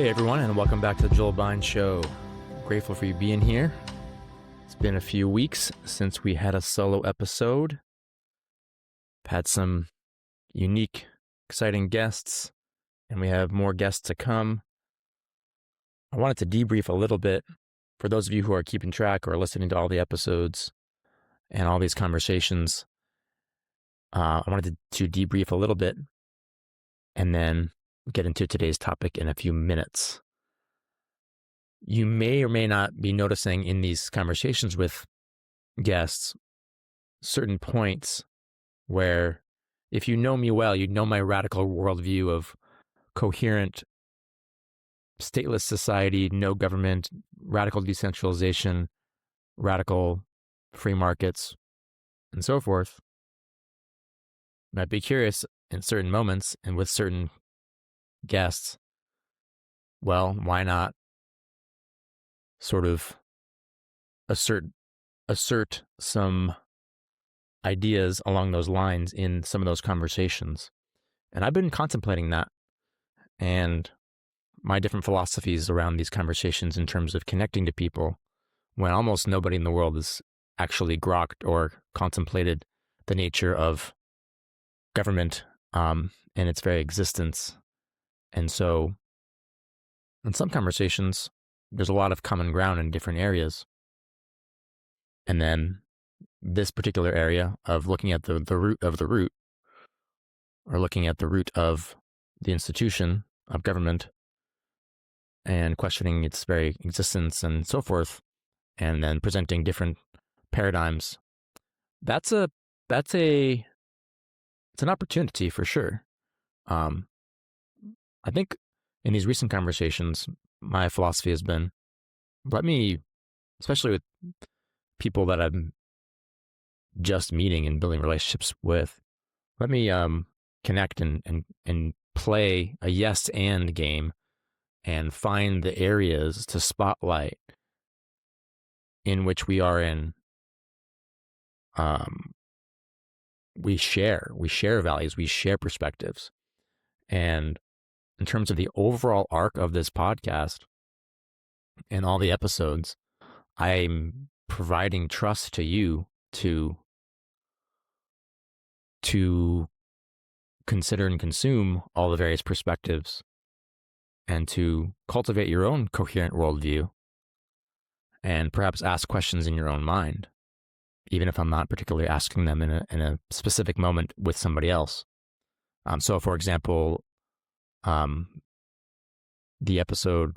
Hey everyone, and welcome back to the Joel Bine Show. Grateful for you being here. It's been a few weeks since we had a solo episode. Had some unique, exciting guests, and we have more guests to come. I wanted to debrief a little bit for those of you who are keeping track or listening to all the episodes and all these conversations. I wanted to debrief a little bit and then get into today's topic in a few minutes. You may or may not be noticing in these conversations with guests certain points where, if you know me well, you know my radical worldview of coherent, stateless society, no government, radical decentralization, radical free markets, and so forth. I'd be curious in certain moments and with certain guests, well, why not sort of assert some ideas along those lines in some of those conversations? And I've been contemplating that and my different philosophies around these conversations in terms of connecting to people when almost nobody in the world has actually grokked or contemplated the nature of government and its very existence. And so in some conversations, there's a lot of common ground in different areas. And then this particular area of looking at the root of the root, or looking at the root of the institution of government and questioning its very existence and so forth, and then presenting different paradigms, it's an opportunity for sure. I think in these recent conversations, my philosophy has been, let me, especially with people that I'm just meeting and building relationships with, let me connect and play a yes and game and find the areas to spotlight in which we are in. We share values, we share perspectives. And in terms of the overall arc of this podcast and all the episodes, I'm providing trust to you to consider and consume all the various perspectives and to cultivate your own coherent worldview and perhaps ask questions in your own mind, even if I'm not particularly asking them in a specific moment with somebody else. So for example, the episode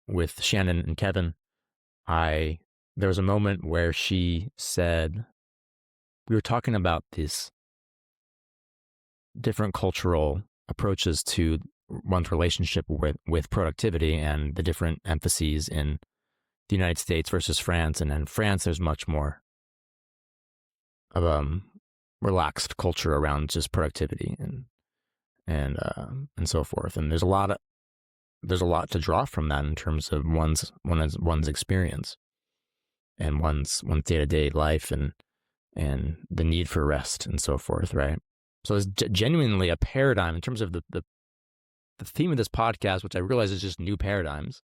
with Shannon and Kevin, there was a moment where she said, we were talking about these different cultural approaches to one's relationship with productivity and the different emphases in the United States versus France. And in France, there's much more of a relaxed culture around just productivity and so forth. And there's a lot to draw from that in terms of one's experience and one's day-to-day life and the need for rest and so forth, right? So it's genuinely a paradigm in terms of the theme of this podcast, which I realize is just new paradigms.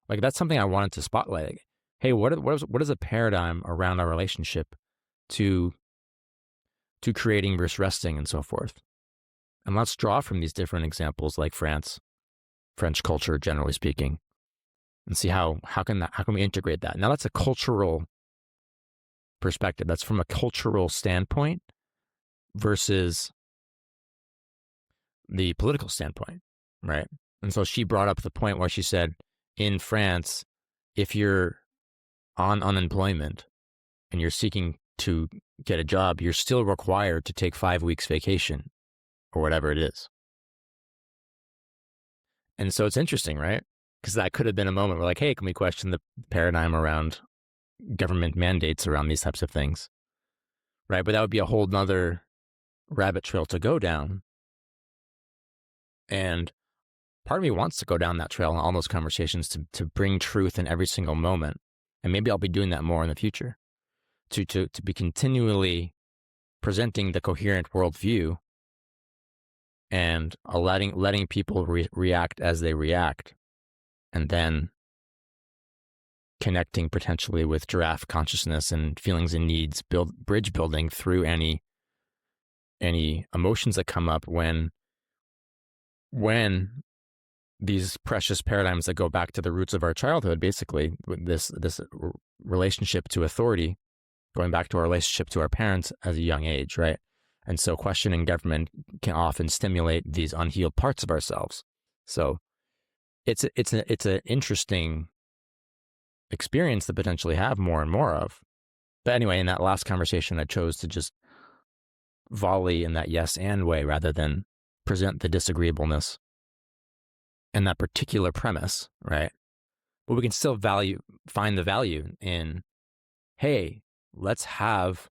Like, that's something I wanted to spotlight. Like, hey, what is a paradigm around our relationship to creating versus resting and so forth? And let's draw from these different examples, like French culture, generally speaking, and see how can we integrate that? Now, that's a cultural perspective. That's from a cultural standpoint versus the political standpoint, right? And so she brought up the point where she said, in France, if you're on unemployment and you're seeking to get a job, you're still required to take 5 weeks vacation or whatever it is. And so it's interesting, right? Because that could have been a moment where, like, hey, can we question the paradigm around government mandates around these types of things, right? But that would be a whole nother rabbit trail to go down. And part of me wants to go down that trail in all those conversations to bring truth in every single moment. And maybe I'll be doing that more in the future, to be continually presenting the coherent worldview and letting people react as they react, and then connecting potentially with giraffe consciousness and feelings and needs, bridge building through any emotions that come up when these precious paradigms that go back to the roots of our childhood, basically this relationship to authority, going back to our relationship to our parents at a young age, right? And so questioning government can often stimulate these unhealed parts of ourselves. So it's an interesting experience to potentially have more and more of. But anyway, in that last conversation, I chose to just volley in that yes and way rather than present the disagreeableness and that particular premise, right? But we can still find the value in, hey, let's have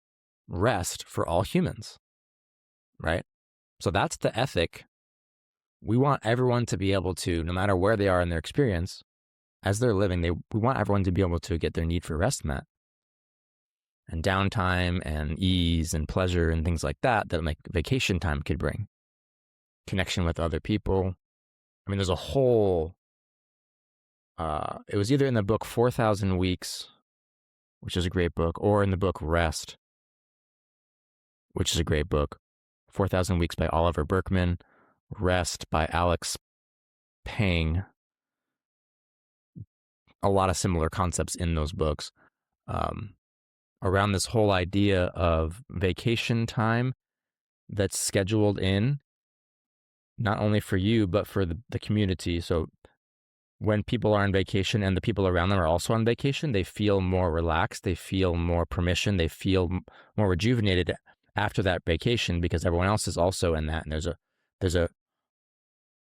rest for all humans, right? So that's the ethic. We want everyone to be able to, no matter where they are in their experience, as they're living, we want everyone to be able to get their need for rest met. And downtime and ease and pleasure and things like that like vacation time could bring. Connection with other people. I mean, there's a whole, it was either in the book 4,000 Weeks, which is a great book, or in the book Rest, which is a great book. 4,000 Weeks by Oliver Burkeman, Rest by Alex Pang. A lot of similar concepts in those books around this whole idea of vacation time that's scheduled in, not only for you, but for the community. So when people are on vacation and the people around them are also on vacation, they feel more relaxed, they feel more permission, they feel more rejuvenated after that vacation because everyone else is also in that. And there's a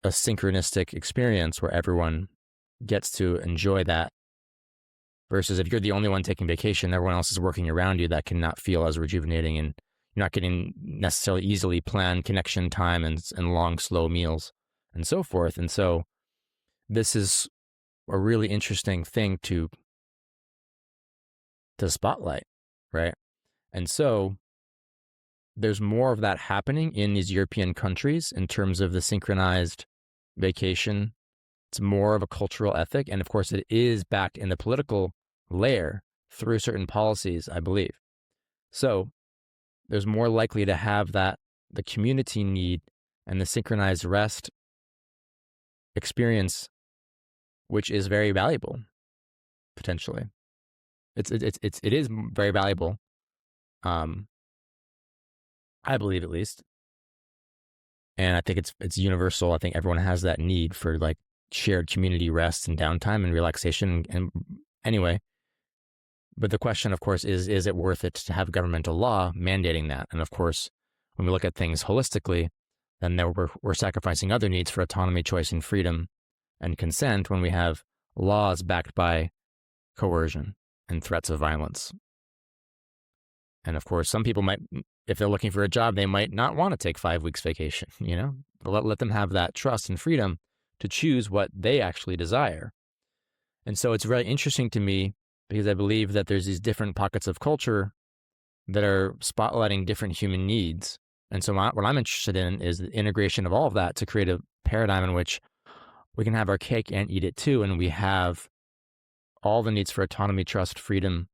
synchronistic experience where everyone gets to enjoy that. Versus if you're the only one taking vacation, everyone else is working around you, that cannot feel as rejuvenating, and you're not getting necessarily easily planned connection time and long, slow meals and so forth. And so this is a really interesting thing to spotlight, right? And so there's more of that happening in these European countries in terms of the synchronized vacation. It's more of a cultural ethic. And of course, it is backed in the political layer through certain policies, I believe. So there's more likely to have the community need and the synchronized rest experience, which is very valuable, potentially. It is very valuable. I believe, at least. And I think it's universal. I think everyone has that need for like shared community rest and downtime and relaxation. And anyway, but the question, of course, is it worth it to have governmental law mandating that? And of course, when we look at things holistically, then we're sacrificing other needs for autonomy, choice, and freedom and consent when we have laws backed by coercion and threats of violence. And of course, some people might, if they're looking for a job, they might not want to take 5 weeks vacation, but let them have that trust and freedom to choose what they actually desire. And so it's very interesting to me because I believe that there's these different pockets of culture that are spotlighting different human needs. And so what I'm interested in is the integration of all of that to create a paradigm in which we can have our cake and eat it too. And we have all the needs for autonomy, trust, freedom,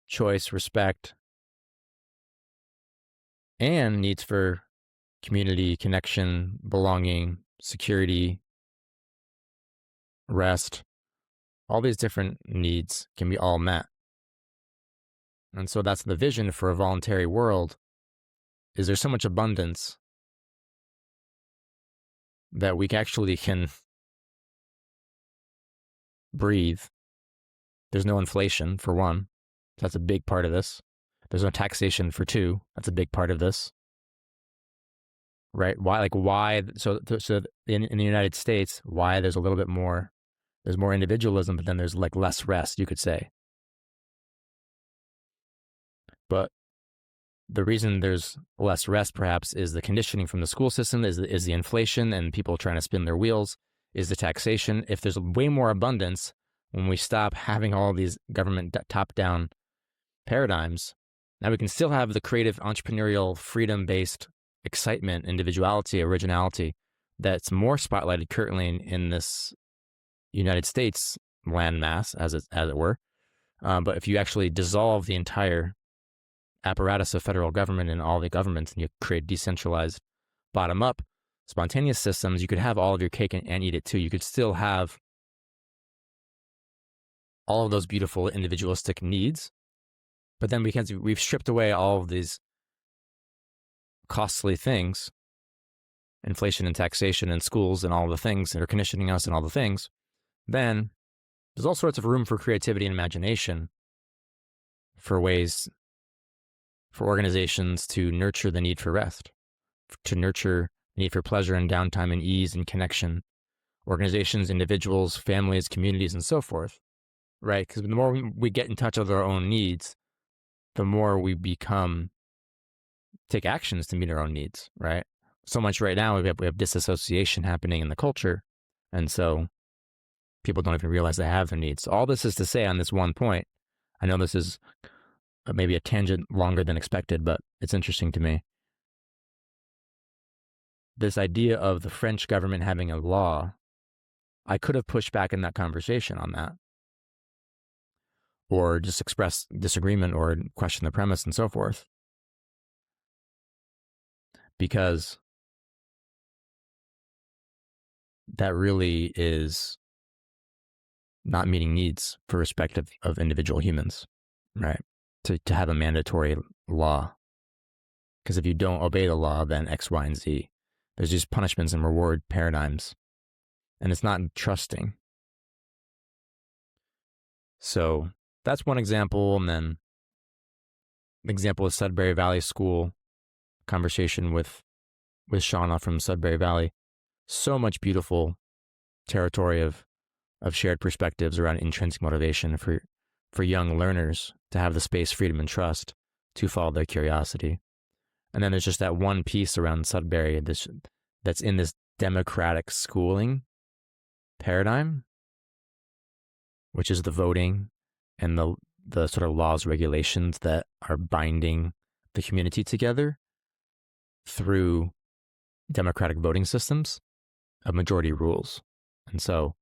choice, respect, and needs for community, connection, belonging, security, rest. All these different needs can be all met. And so that's the vision for a voluntary world, is there's so much abundance that we actually can breathe. There's no inflation, for one. That's a big part of this. There's no taxation, for two. That's a big part of this. Right? Why? So in the United States, why there's a little bit more, there's more individualism, but then there's like less rest, you could say. But the reason there's less rest, perhaps, is the conditioning from the school system, is the inflation and people trying to spin their wheels, is the taxation. If there's way more abundance, when we stop having all these government top-down paradigms, now we can still have the creative, entrepreneurial, freedom-based excitement, individuality, originality that's more spotlighted currently in this United States landmass, as it were. But if you actually dissolve the entire apparatus of federal government and all the governments, and you create decentralized, bottom-up, spontaneous systems, you could have all of your cake and eat it too. You could still have all of those beautiful individualistic needs, but then because we've stripped away all of these costly things, inflation and taxation and schools and all the things that are conditioning us and all the things, then there's all sorts of room for creativity and imagination, for ways for organizations to nurture the need for rest, to nurture the need for pleasure and downtime and ease and connection, organizations, individuals, families, communities, and so forth, right? Because the more we get in touch with our own needs, the more we take actions to meet our own needs, right? So much right now, we have disassociation happening in the culture, and so people don't even realize they have their needs. So all this is to say on this one point, I know this is maybe a tangent longer than expected, but it's interesting to me. This idea of the French government having a law, I could have pushed back in that conversation on that, or just express disagreement or question the premise and so forth, because that really is not meeting needs for respect of individual humans, right? To have a mandatory law. Because if you don't obey the law, then X, Y, and Z. There's just punishments and reward paradigms. And it's not trusting. So that's one example. And then an example of Sudbury Valley School, conversation with Shauna from Sudbury Valley. So much beautiful territory of shared perspectives around intrinsic motivation for young learners to have the space, freedom, and trust to follow their curiosity. And then there's just that one piece around Sudbury that's in this democratic schooling paradigm, which is the voting and the sort of laws, regulations that are binding the community together through democratic voting systems of majority rules. And so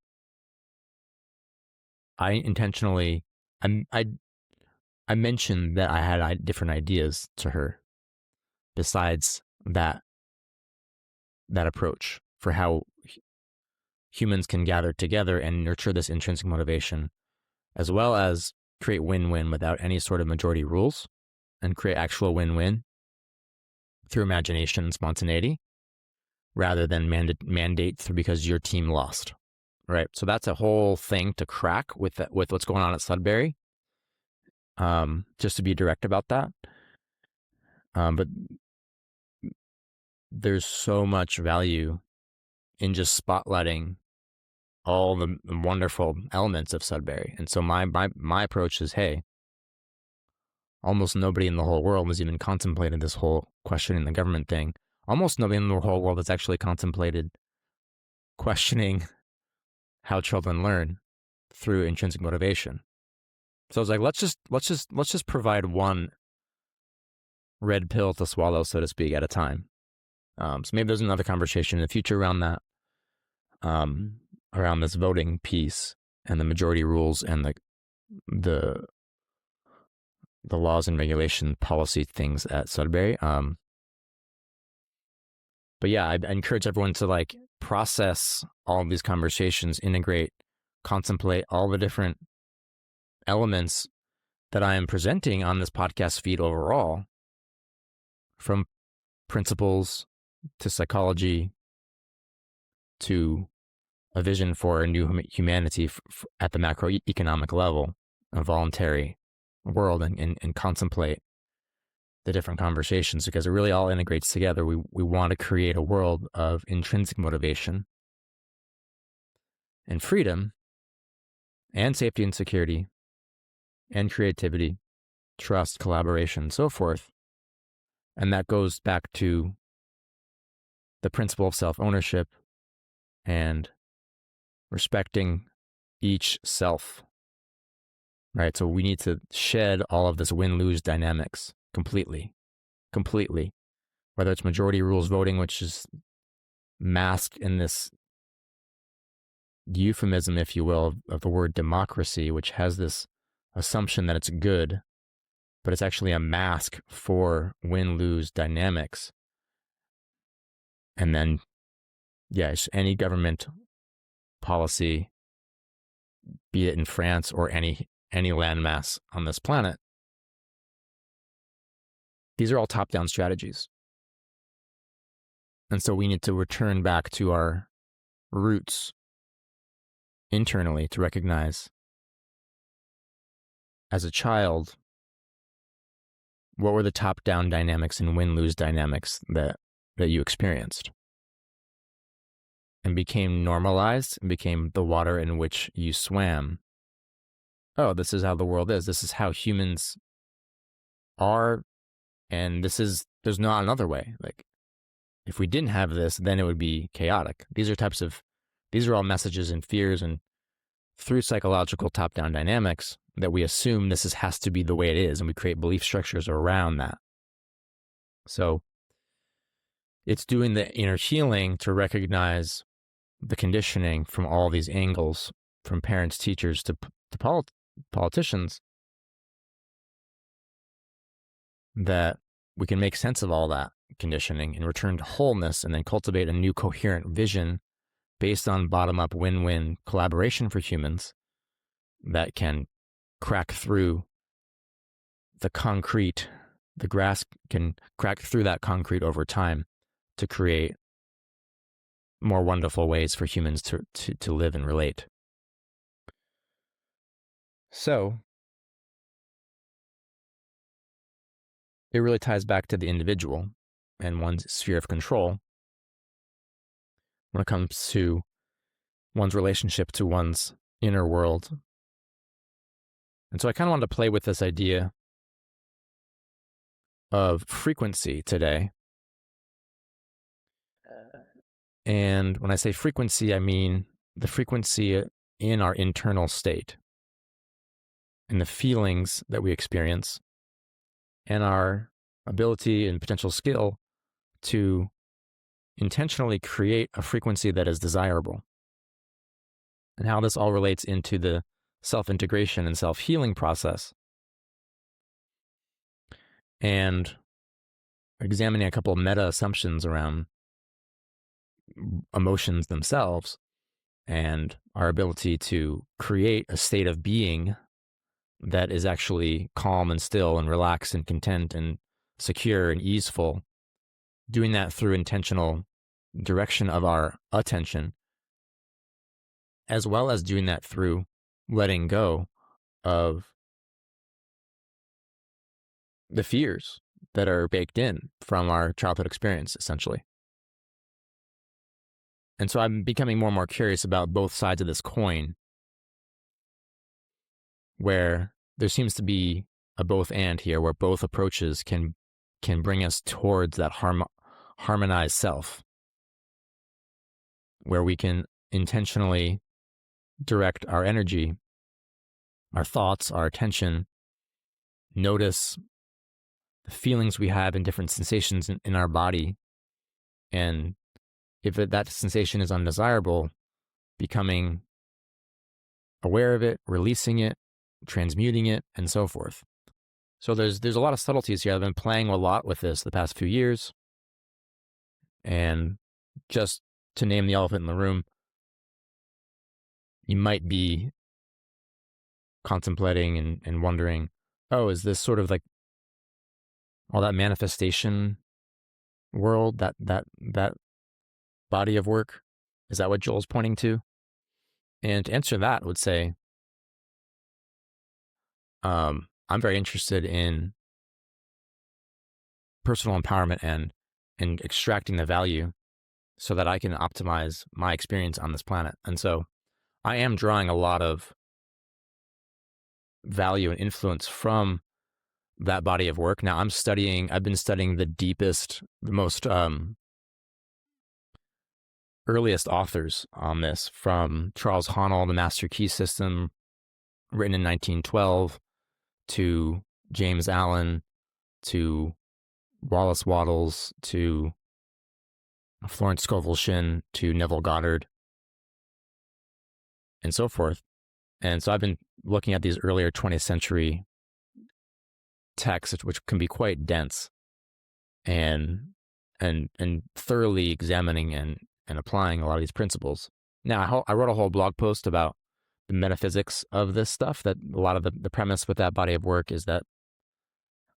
I intentionally, I mentioned that I had different ideas to her besides that approach for how humans can gather together and nurture this intrinsic motivation, as well as create win-win without any sort of majority rules, and create actual win-win through imagination and spontaneity, rather than mandate through because your team lost, right? So that's a whole thing to crack with what's going on at Sudbury. Just to be direct about that. But there's so much value in just spotlighting all the wonderful elements of Sudbury. And so my approach is, hey, almost nobody in the whole world has even contemplated this whole questioning the government thing. Almost nobody in the whole world has actually contemplated questioning how children learn through intrinsic motivation. So I was like, let's just provide one red pill to swallow, so to speak, at a time. So maybe there's another conversation in the future around that, around this voting piece and the majority rules and the laws and regulation policy things at Sudbury. But yeah, I encourage everyone to process all of these conversations, integrate, contemplate all the different elements that I am presenting on this podcast feed overall, from principles to psychology to a vision for a new humanity at the macroeconomic level, a voluntary world, and contemplate the different conversations, because it really all integrates together. We want to create a world of intrinsic motivation and freedom and safety and security and creativity, trust, collaboration, and so forth. And that goes back to the principle of self-ownership and respecting each self, right? So we need to shed all of this win-lose dynamics completely. whether it's majority rules voting, which is masked in this euphemism, if you will, of the word democracy, which has this assumption that it's good, but it's actually a mask for win-lose dynamics. And then, yes, any government policy, be it in France or any landmass on this planet, these are all top-down strategies. And so we need to return back to our roots internally to recognize, as a child, what were the top-down dynamics and win-lose dynamics that you experienced and became normalized and became the water in which you swam. Oh, this is how the world is. This is how humans are. And there's not another way. Like, if we didn't have this, then it would be chaotic. These are all messages and fears, and through psychological top-down dynamics that we assume this has to be the way it is, and we create belief structures around that. So it's doing the inner healing to recognize the conditioning from all these angles, from parents, teachers, to politicians, that we can make sense of all that conditioning and return to wholeness, and then cultivate a new coherent vision based on bottom-up win-win collaboration for humans that can crack through the concrete. The grass can crack through that concrete over time to create more wonderful ways for humans to live and relate. So it really ties back to the individual and one's sphere of control when it comes to one's relationship to one's inner world. And so I kind of wanted to play with this idea of frequency today. And when I say frequency, I mean the frequency in our internal state and the feelings that we experience and our ability and potential skill to intentionally create a frequency that is desirable, and how this all relates into the self-integration and self-healing process, and examining a couple of meta assumptions around emotions themselves and our ability to create a state of being that is actually calm and still and relaxed and content and secure and easeful, doing that through intentional direction of our attention, as well as doing that through letting go of the fears that are baked in from our childhood experience, essentially. And so I'm becoming more and more curious about both sides of this coin, where there seems to be a both and here, where both approaches can bring us towards that harmonized self, where we can intentionally direct our energy, our thoughts, our attention, notice the feelings we have and different sensations in our body. And if that sensation is undesirable, becoming aware of it, releasing it, transmuting it, and so forth. So there's a lot of subtleties here. I've been playing a lot with this the past few years. And just to name the elephant in the room, you might be contemplating and wondering, oh, is this sort of like all that manifestation world, that body of work? Is that what Joel's pointing to? And to answer that, I would say, I'm very interested in personal empowerment and extracting the value so that I can optimize my experience on this planet. And so I am drawing a lot of value and influence from that body of work. Now I've been studying the deepest, the most earliest authors on this, from Charles Haanel, The Master Key System, written in 1912, to James Allen, to Wallace Wattles to Florence Scovel Shinn to Neville Goddard and so forth. And so I've been looking at these earlier 20th century texts, which can be quite dense, and thoroughly examining and applying a lot of these principles. Now, I wrote a whole blog post about the metaphysics of this stuff, that a lot of the premise with that body of work is that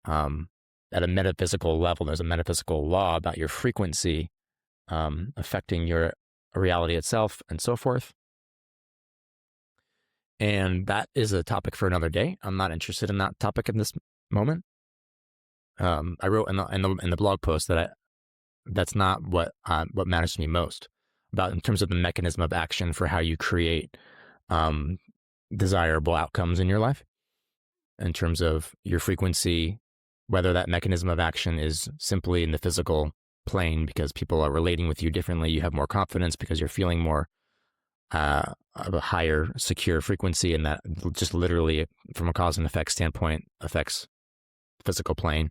at a metaphysical level, there's a metaphysical law about your frequency affecting your reality itself and so forth. And that is a topic for another day. I'm not interested in that topic in this moment. I wrote in the blog post that that's not what matters to me most, about in terms of the mechanism of action for how you create desirable outcomes in your life, in terms of your frequency, whether that mechanism of action is simply in the physical plane because people are relating with you differently, you have more confidence because you're feeling more of a higher secure frequency, and that just literally from a cause and effect standpoint affects the physical plane,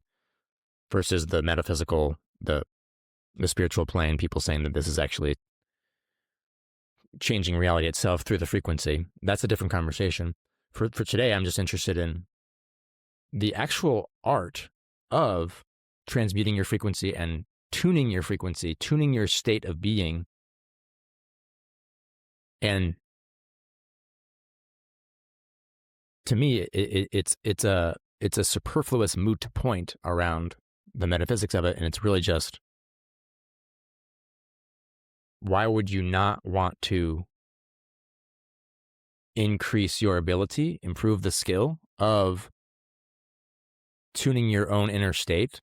versus the metaphysical, the spiritual plane, people saying that this is actually changing reality itself through the frequency. That's a different conversation. For today, I'm just interested in the actual art of transmuting your frequency and tuning your frequency, tuning your state of being. And to me, it's a superfluous moot point around the metaphysics of it, and it's really just, why would you not want to increase your ability, improve the skill of tuning your own inner state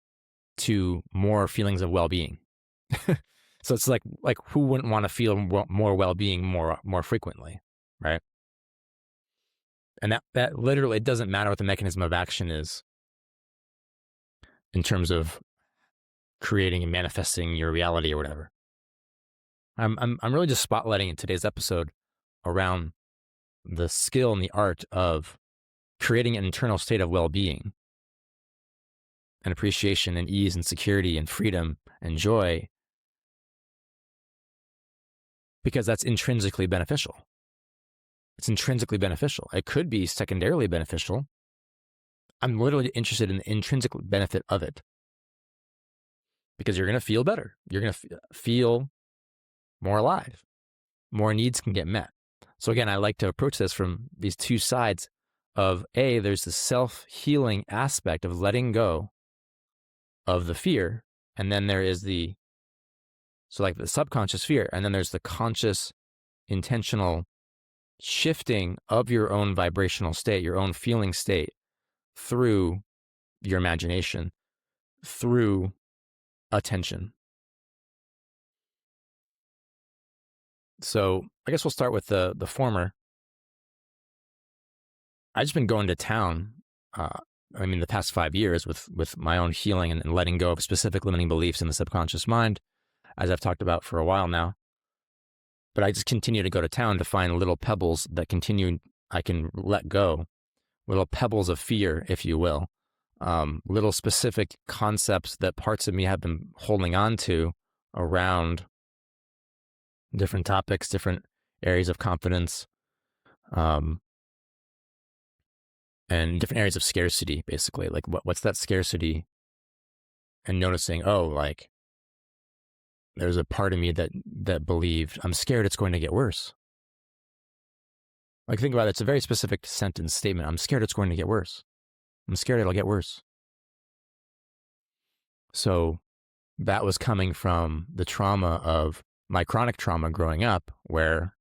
to more feelings of well-being? So it's like who wouldn't want to feel more well-being more frequently, right? And that literally, it doesn't matter what the mechanism of action is in terms of creating and manifesting your reality or whatever. I'm really just spotlighting in today's episode around the skill and the art of creating an internal state of well-being and appreciation and ease and security and freedom and joy, because that's intrinsically beneficial. It's intrinsically beneficial. It could be secondarily beneficial. I'm literally interested in the intrinsic benefit of it, because you're going to feel better. You're going to feel more alive. More needs can get met. So again, I like to approach this from these two sides of, there's the self-healing aspect of letting go of the fear, and then there is the subconscious fear, and then there's the conscious, intentional shifting of your own vibrational state, your own feeling state, through your imagination, through attention. So I guess we'll start with the former. I've just been going to town, the past 5 years with my own healing and letting go of specific limiting beliefs in the subconscious mind, as I've talked about for a while now. But I just continue to go to town to find little pebbles that I can let go, little pebbles of fear, if you will, little specific concepts that parts of me have been holding on to around different topics, different areas of confidence, and different areas of scarcity, basically. Like what's that scarcity? And noticing, there's a part of me that believed, I'm scared it's going to get worse. Like, think about it. It's a very specific sentence statement. I'm scared it's going to get worse. I'm scared it'll get worse. So that was coming from the trauma of my chronic trauma growing up, where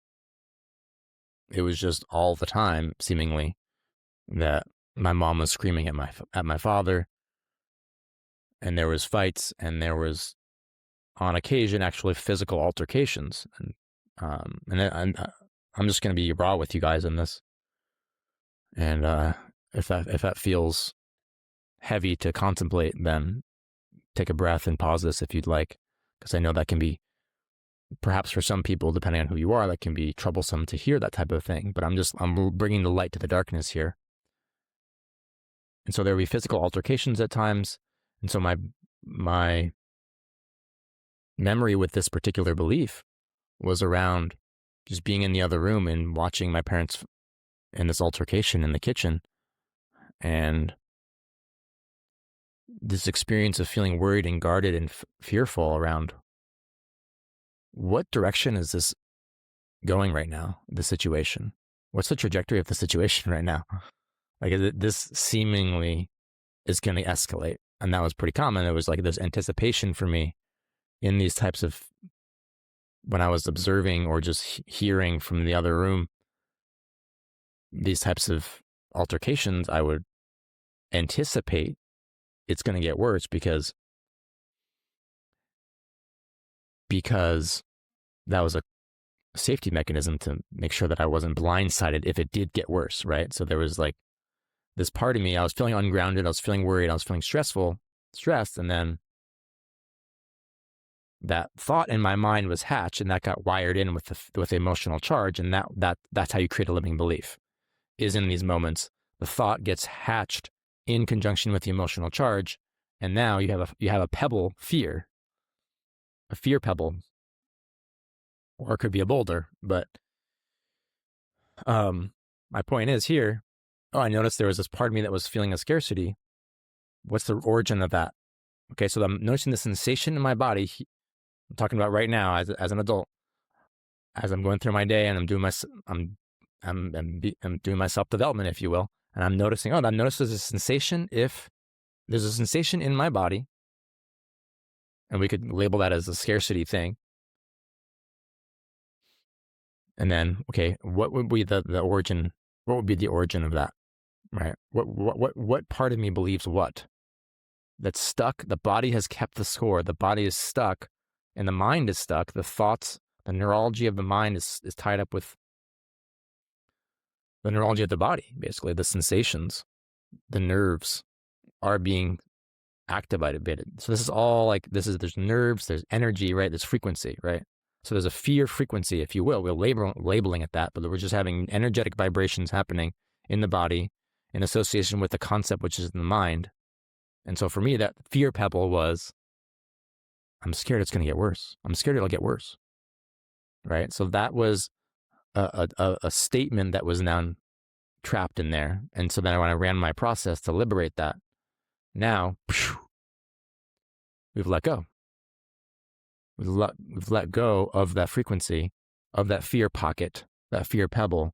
it was just all the time, seemingly, that my mom was screaming at my father, and there was fights, and there was, on occasion, actually physical altercations. And I'm just going to be raw with you guys in this. And if that feels heavy to contemplate, then take a breath and pause this if you'd like, because I know that can be, perhaps for some people, depending on who you are, that can be troublesome to hear that type of thing. But I'm bringing the light to the darkness here. And so there will be physical altercations at times. And so my my memory with this particular belief was around just being in the other room and watching my parents in this altercation in the kitchen, and this experience of feeling worried and guarded and fearful around what direction is this going right now, the situation? What's the trajectory of the situation right now? Like, this seemingly is going to escalate. And that was pretty common. It was like this anticipation for me in these types of, when I was observing or just hearing from the other room, these types of altercations, I would anticipate it's going to get worse because that was a safety mechanism to make sure that I wasn't blindsided if it did get worse, right? So there was like this part of me, I was feeling ungrounded, I was feeling worried, I was feeling stressed, and then that thought in my mind was hatched, and that got wired in with the emotional charge, and that's how you create a limiting belief. Is in these moments, the thought gets hatched in conjunction with the emotional charge, and now you have a pebble fear, a fear pebble, or it could be a boulder. But my point is here, I noticed there was this part of me that was feeling a scarcity. What's the origin of that? Okay, so I'm noticing the sensation in my body. I'm talking about right now as an adult, as I'm going through my day and I'm doing my self-development, if you will, and I'm noticing, I noticed there's a sensation. If there's a sensation in my body, and we could label that as a scarcity thing. And then, okay, what would be the origin? What would be the origin of that, right? What part of me believes what? That's stuck. The body has kept the score. The body is stuck, and the mind is stuck. The thoughts, the neurology of the mind is tied up with the neurology of the body. Basically, the sensations, the nerves are being activated. So this is all like, there's nerves, there's energy, right? There's frequency, right? So there's a fear frequency, if you will. We're labeling it that, but we're just having energetic vibrations happening in the body in association with the concept, which is in the mind. And so for me, that fear pebble was, I'm scared it's going to get worse. I'm scared it'll get worse, right? So that was a statement that was now trapped in there. And so then when I ran my process to liberate that, now we've let go. We've let go of that frequency, of that fear pocket, that fear pebble,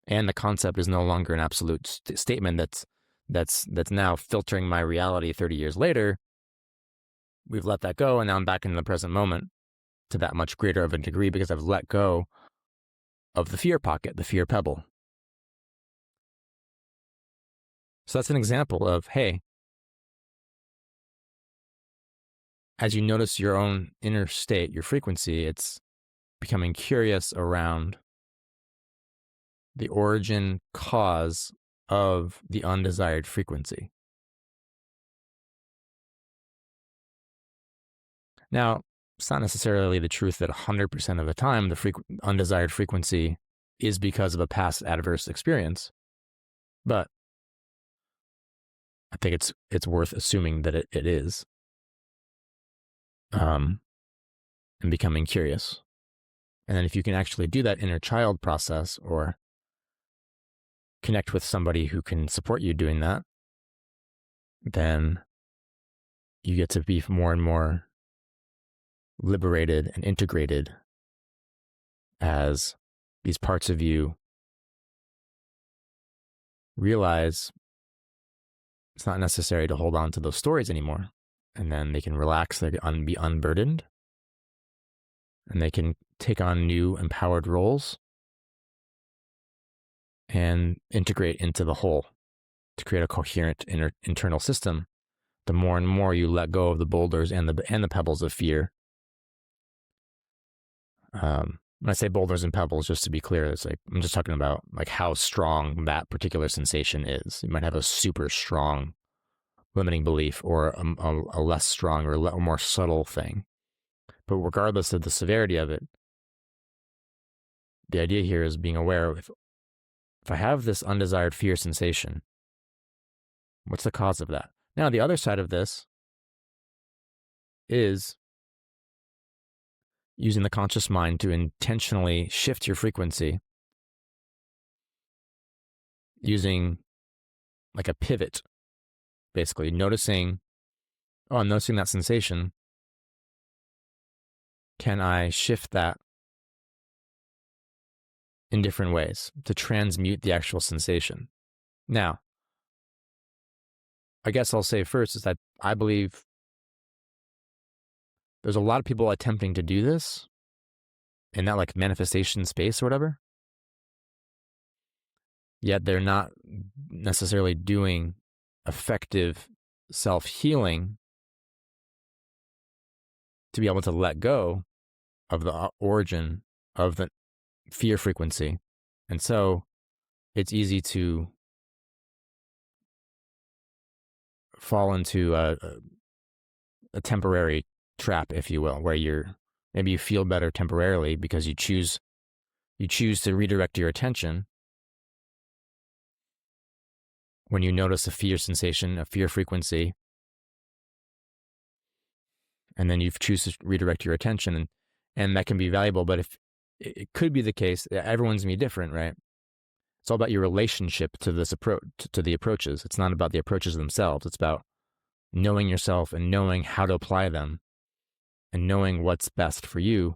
and the concept is no longer an absolute statement that's now filtering my reality 30 years later. We've let that go, and now I'm back in the present moment to that much greater of a degree because I've let go of the fear pocket, the fear pebble. So that's an example of, hey, as you notice your own inner state, your frequency, it's becoming curious around the origin cause of the undesired frequency. Now, it's not necessarily the truth that 100% of the time the undesired frequency is because of a past adverse experience, but I think it's worth assuming that it is, and becoming curious. And then if you can actually do that inner child process or connect with somebody who can support you doing that, then you get to be more and more liberated and integrated as these parts of you realize it's not necessary to hold on to those stories anymore. And then they can relax, they can be unburdened, and they can take on new empowered roles and integrate into the whole to create a coherent internal system. The more and more you let go of the boulders and the pebbles of fear. When I say boulders and pebbles, just to be clear, it's like, I'm just talking about like how strong that particular sensation is. You might have a super strong limiting belief or a less strong or a more subtle thing. But regardless of the severity of it, the idea here is being aware of, if I have this undesired fear sensation, what's the cause of that? Now, the other side of this is using the conscious mind to intentionally shift your frequency using like a pivot, basically noticing, oh, I'm noticing that sensation. Can I shift that in different ways to transmute the actual sensation? Now, I guess I'll say first is that I believe there's a lot of people attempting to do this in that like manifestation space or whatever, yet they're not necessarily doing effective self-healing to be able to let go of the origin of the fear frequency. And so it's easy to fall into a temporary trap, if you will, where maybe you feel better temporarily because you choose to redirect your attention when you notice a fear sensation, a fear frequency, and then you choose to redirect your attention, and that can be valuable. But if it could be the case, everyone's gonna be different, right? It's all about your relationship to this approach, to the approaches. It's not about the approaches themselves. It's about knowing yourself and knowing how to apply them and knowing what's best for you.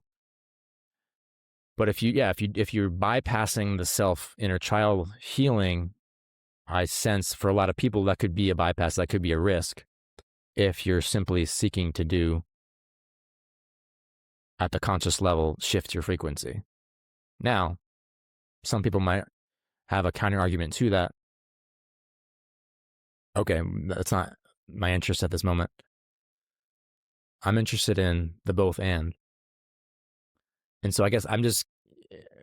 But if you're bypassing the self inner child healing, I sense for a lot of people that could be a bypass, that could be a risk if you're simply seeking to do at the conscious level, shift your frequency. Now, some people might have a counter argument to that. Okay, that's not my interest at this moment. I'm interested in the both and. And so I guess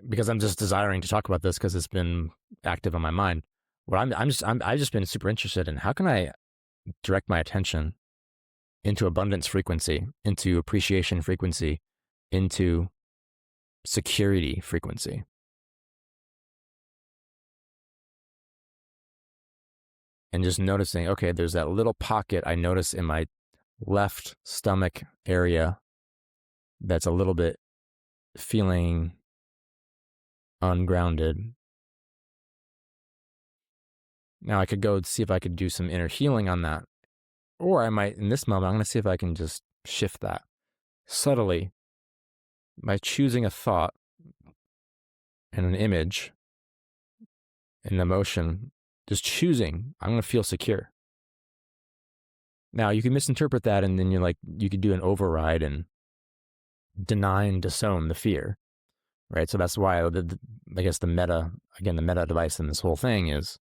because I'm just desiring to talk about this because it's been active on my mind. I've just been super interested in how can I direct my attention into abundance frequency, into appreciation frequency, into security frequency. And just noticing, okay, there's that little pocket I notice in my left stomach area that's a little bit feeling ungrounded. Now I could go see if I could do some inner healing on that. Or I might, in this moment, I'm going to see if I can just shift that subtly by choosing a thought and an image, an emotion, just choosing, I'm going to feel secure. Now you can misinterpret that and then you could do an override and deny and disown the fear, right? So that's why I guess the meta device in this whole thing is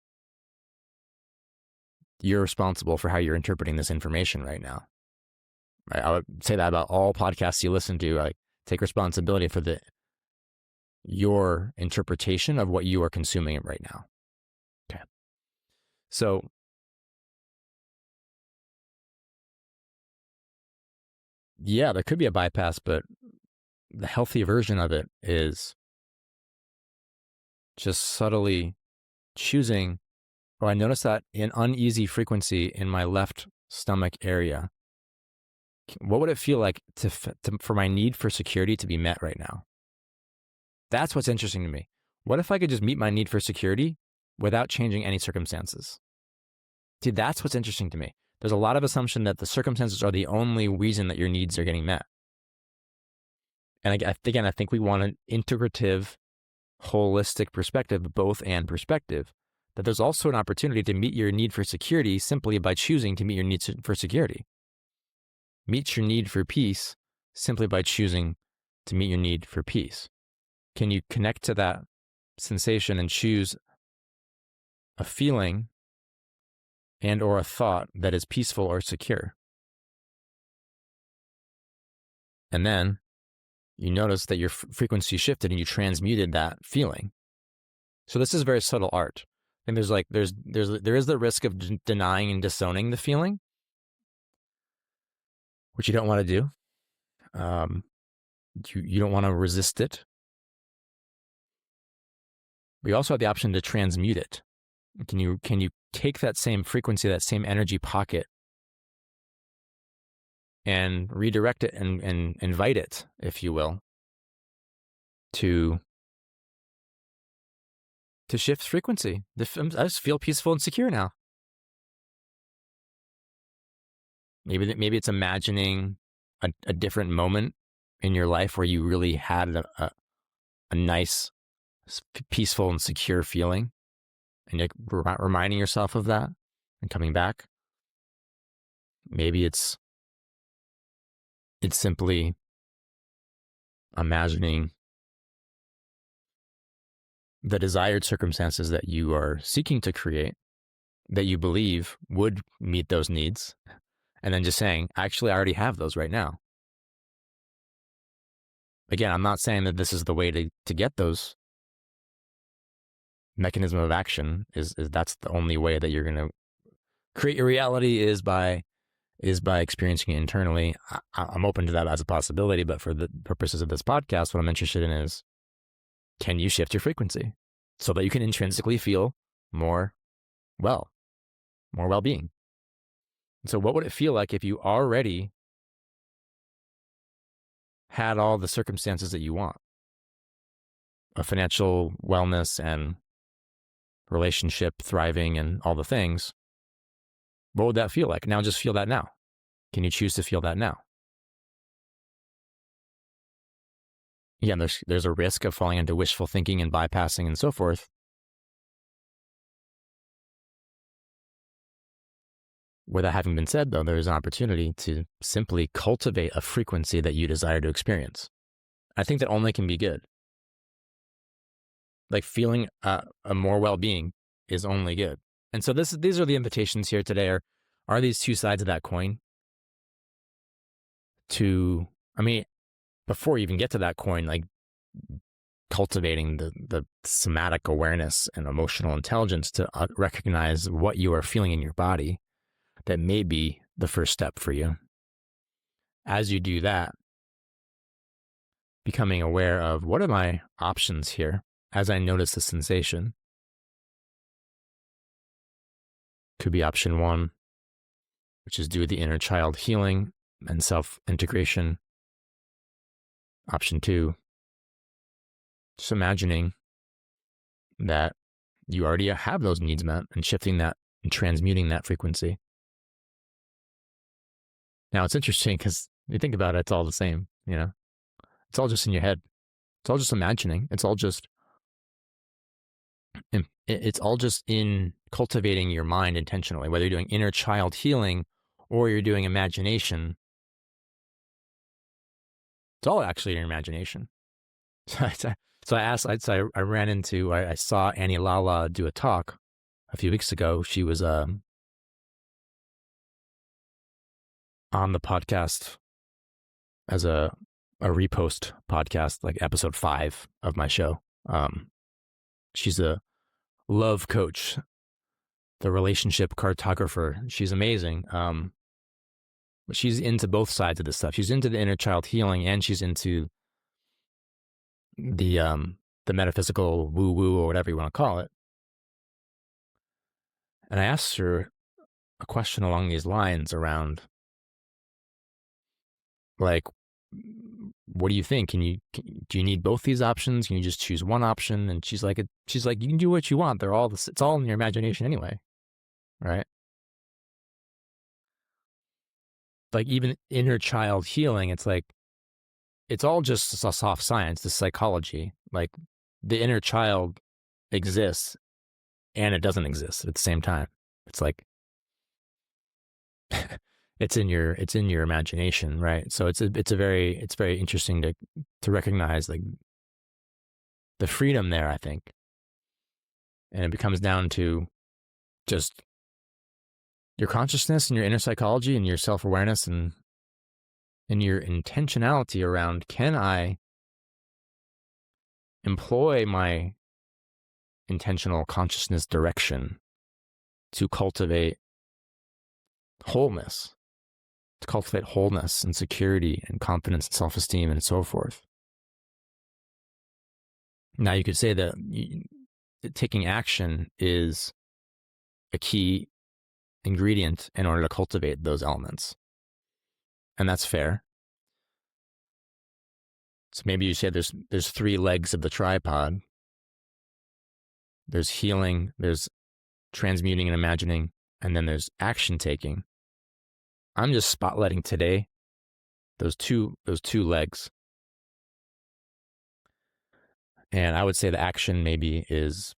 you're responsible for how you're interpreting this information right now. Right? I would say that about all podcasts you listen to. Like, take responsibility for your interpretation of what you are consuming right now. Okay. So yeah, there could be a bypass, but the healthy version of it is just subtly choosing, I notice that an uneasy frequency in my left stomach area. What would it feel like for my need for security to be met right now? That's what's interesting to me. What if I could just meet my need for security without changing any circumstances? See, that's what's interesting to me. There's a lot of assumption that the circumstances are the only reason that your needs are getting met. And again, I think we want an integrative, holistic perspective, both and perspective, that there's also an opportunity to meet your need for security simply by choosing to meet your need for security. Meet your need for peace simply by choosing to meet your need for peace. Can you connect to that sensation and choose a feeling and or a thought that is peaceful or secure? And then you notice that your frequency shifted and you transmuted that feeling. So this is very subtle art. And there is the risk of denying and disowning the feeling, which you don't want to do. You don't want to resist it. We also have the option to transmute it. Can you take that same frequency, that same energy pocket, and redirect it and invite it, if you will, to shift frequency. I just feel peaceful and secure now. Maybe it's imagining a different moment in your life where you really had a nice, peaceful and secure feeling, and you're reminding yourself of that and coming back. Maybe it's simply imagining the desired circumstances that you are seeking to create, that you believe would meet those needs, and then just saying, actually, I already have those right now. Again, I'm not saying that this is the way to get those. Mechanism of action is that's the only way that you're going to create your reality is by experiencing it internally. I'm open to that as a possibility, but for the purposes of this podcast, what I'm interested in is, can you shift your frequency so that you can intrinsically feel more well-being? So what would it feel like if you already had all the circumstances that you want? A financial wellness and relationship thriving and all the things. What would that feel like? Now just feel that now. Can you choose to feel that now? Yeah, there's a risk of falling into wishful thinking and bypassing and so forth. With that having been said, though, there is an opportunity to simply cultivate a frequency that you desire to experience. I think that only can be good. Like feeling a more well-being is only good. And so these are the invitations here today. Are these two sides of that coin? Before you even get to that coin, like cultivating the somatic awareness and emotional intelligence to recognize what you are feeling in your body, that may be the first step for you. As you do that, becoming aware of what are my options here as I notice the sensation. Could be option 1, which is do the inner child healing and self-integration. Option 2, just imagining that you already have those needs met and shifting that and transmuting that frequency. Now, it's interesting because you think about it, it's all the same, It's all just in your head. It's all just imagining. It's all just in cultivating your mind intentionally, whether you're doing inner child healing or you're doing imagination. It's all actually in your imagination. So I saw Annie Lala do a talk a few weeks ago. She was on the podcast as a repost podcast, like episode 5 of my show. She's a love coach, the relationship cartographer. She's amazing. But she's into both sides of this stuff. She's into the inner child healing, and she's into the metaphysical woo-woo or whatever you want to call it. And I asked her a question along these lines around, like, what do you think? Do you need both these options? Can you just choose one option? And she's like, you can do what you want. It's all in your imagination anyway, right? Like even inner child healing, it's like, it's all just a soft science, the psychology. Like the inner child exists and it doesn't exist at the same time. It's like, it's in your imagination, right? So it's very interesting to recognize like the freedom there, I think. And it becomes down to just your consciousness and your inner psychology and your self-awareness and your intentionality around, can I employ my intentional consciousness direction to cultivate wholeness and security and confidence and self-esteem and so forth. Now you could say that taking action is a key ingredient in order to cultivate those elements. and that's fair. So maybe you say there's 3 legs of the tripod. There's healing, there's transmuting and imagining, and then there's action taking. I'm just spotlighting today those two legs. And I would say the action maybe is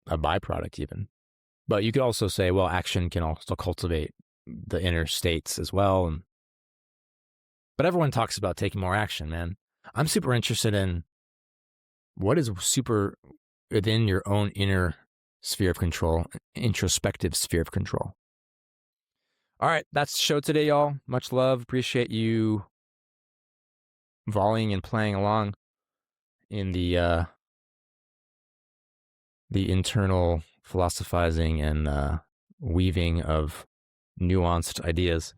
a byproduct even. But you could also say, well, action can also cultivate the inner states as well. But everyone talks about taking more action, man. I'm super interested in what is super within your own inner sphere of control, introspective sphere of control. All right, that's the show today, y'all. Much love. Appreciate you volleying and playing along in the internal philosophizing and weaving of nuanced ideas.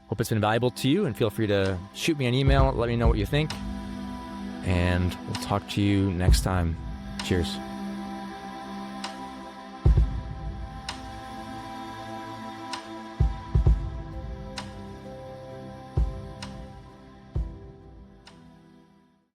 Hope it's been valuable to you, and feel free to shoot me an email. Let me know what you think, and we'll talk to you next time. Cheers.